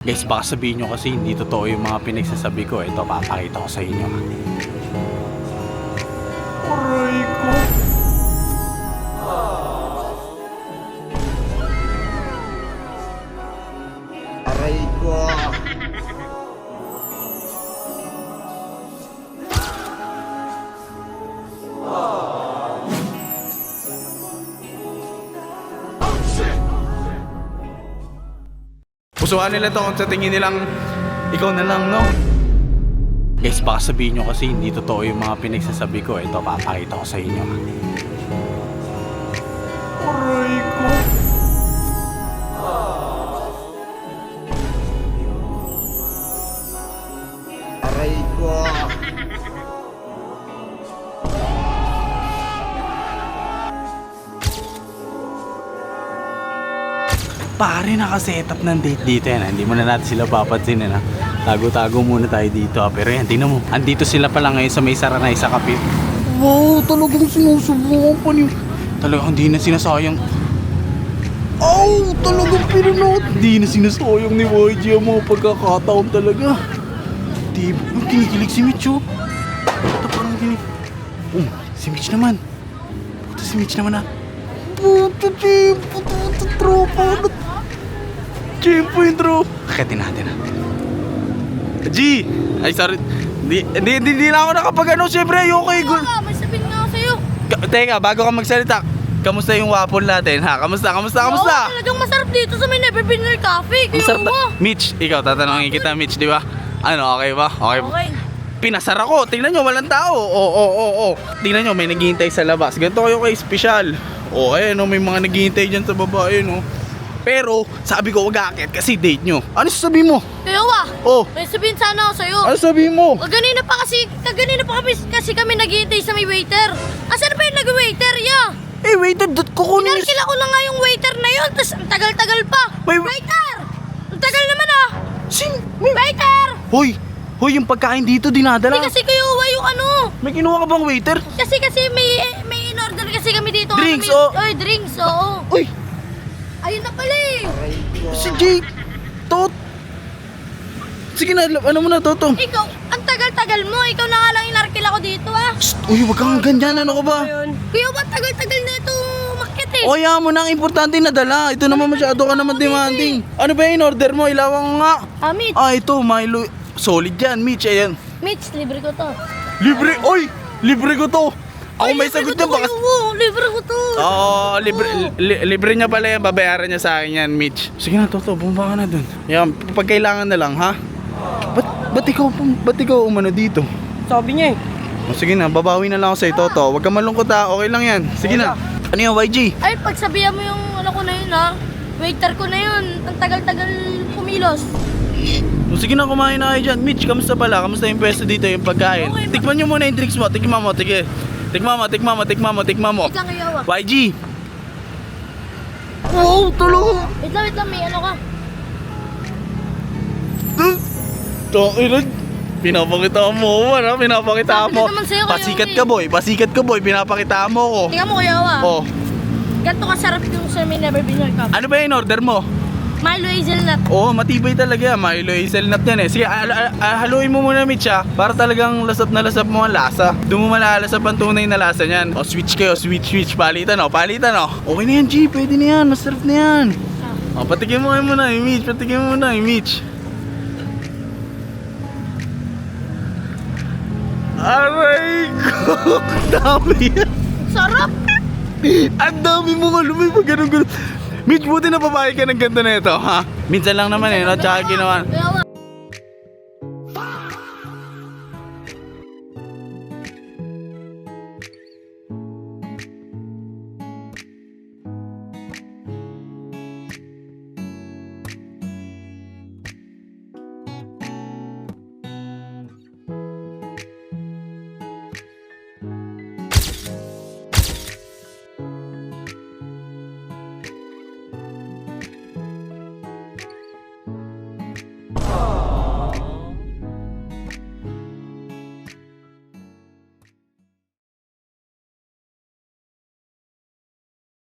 Guys, baka sabihin nyo kasi hindi totoo yung mga pinagsasabi ko. Ito, papakita ko sa inyo. Aray ko. Aray ko. Pusuhan nila to kung sa tingin nilang ikaw na lang, no? Guys, baka sabihin nyo kasi hindi totoo yung mga pinagsasabi ko. Ito, papakita ko sa inyo. Aray ko. Aray ko. Pare, naka-setup ng date dito yan. Hindi mo na natin sila papansin na. Tago-tago muna tayo dito. Pero yan, tingnan mo. Andito sila pala ngayon sa may Saranay sa Kapit. Wow, talagang sinusubukan pa niyo. Talagang hindi na sinasayang. Oh, talagang pinunod. Hindi na sinasayang ni YG ang mga pagkakataon talaga. Di ba? Yung kinikilig si Mitch, oh. Ito parang kinig. Si Mitch naman. Puto si Mitch naman, ah. Puto, tropa. Chimpo yung bro. Kakitin natin, ah. G! Ay, sorry. Hindi na ako nakapag-ano. Siyempre, okay. May sabihin nga ako sa'yo. Teka, bago ka magsalita, kamusta yung waffle natin, ha? Kamusta? Oo, talagang masarap dito sa may Neverbeer Cafe. Masarap Kaya mo. Mitch, ikaw, tatanungin kita, Mitch, di ba? Ano, okay ba? Okay. Okay. Pinasar ako. Tingnan nyo, walang tao. Oo. Tingnan nyo, may naghihintay sa labas. Ganito kayo kay special. Ayun, may mga naghihintay dyan sa baba, ayun, Pero, sabi ko, wag aakit kasi date nyo. Ano sasabihin mo? Kaya wa. Oh. May sabihin sana ako sa'yo. Ano sabihin mo? Kaganina pa kasi kami naghihintay sa may waiter. Asan ba yung nag-waiter, ya? Waiter, kukunin Pinarkila ko na nga yung waiter na yun, tapos ang tagal-tagal pa. Waiter! Ang tagal naman Waiter! Hoy, yung pagkain dito dinadala. Hindi kasi kayo yung ano. May kinuha ka bang waiter? Kasi may in-order kasi kami dito. Drinks, Oy, drinks, oo. Uy, Ayun na pala eh. Aray ko. si Jake. Sige na, ano mo na, Toto? Ikaw, ang tagal-tagal mo. Ikaw na nga lang inarkila ko dito, ah. Uy, wag kang ganyan, ano ka ba? Kuya, ba't tagal-tagal na ito umakyat eh? O, mo na, ang importante na dala. Ito naman masyado ka naman demanding. Ano ba yung order mo? Ilawang nga. Mitch. Ito, Milo. Solid yan, Mitch, ayan. Mitch, libre ko to. Libre, oy! Libre ko to. Ako may sagot niya, baka... Libre ko to. Libre niya pala yan, babayaran niya sa akin yan, Mitch. Sige na, Toto, bumaba ka na dun. Yan, pag kailangan na lang, ha? Ba't ikaw umano dito? Sabi niya Sige na, babawi na lang ako sa'yo, Toto. Huwag ka malungkot, ha? Okay lang yan. Sige na. Ano yung YG? Ay, pagsabihan mo yung ano ko na yun, ha? Waiter ko na yun. Ang tagal-tagal kumilos. Sige na, kumain na kayo dyan. Mitch, kamusta pala? Kamusta yung pwesto dito, yung pagkain? Okay, Tikman nyo muna yung drinks mo. Tikman mo. Tikman mo. Wait lang kayo, ah. YG! Wow, talaga! Wait lang, may ano ka. Takilan, pinapakita mo, ano? Pinapakita Sabi mo. ko naman sa'yo, kayo, Pasikat ka boy, pinapakita mo ko. Tingnan mo, kuya, ah. Oh, Ganto kasarap yung sa may Neverbeer Cafe. ano ba yung order mo? Milo Hazelnut. Oh, matibay talaga yan. Milo hazelnut yan eh. Sige, haluin mo muna, Mitch, ha? Para talagang lasap na lasap mo ang lasa. Doon mo malalasap ang tunay na lasa niyan. O, switch kayo, switch. Palitan, Okay na yan, G. Pwede na yan. Masarap na yan. O, patikin mo muna, Mitch. Aray ko. Dami yan. Sarap! Ang dami mo nga lumay pag ganun. Mitch, buti na babae ka ng ganito na ito, ha? Minsan lang naman no? Tsaka ginawa. Kaya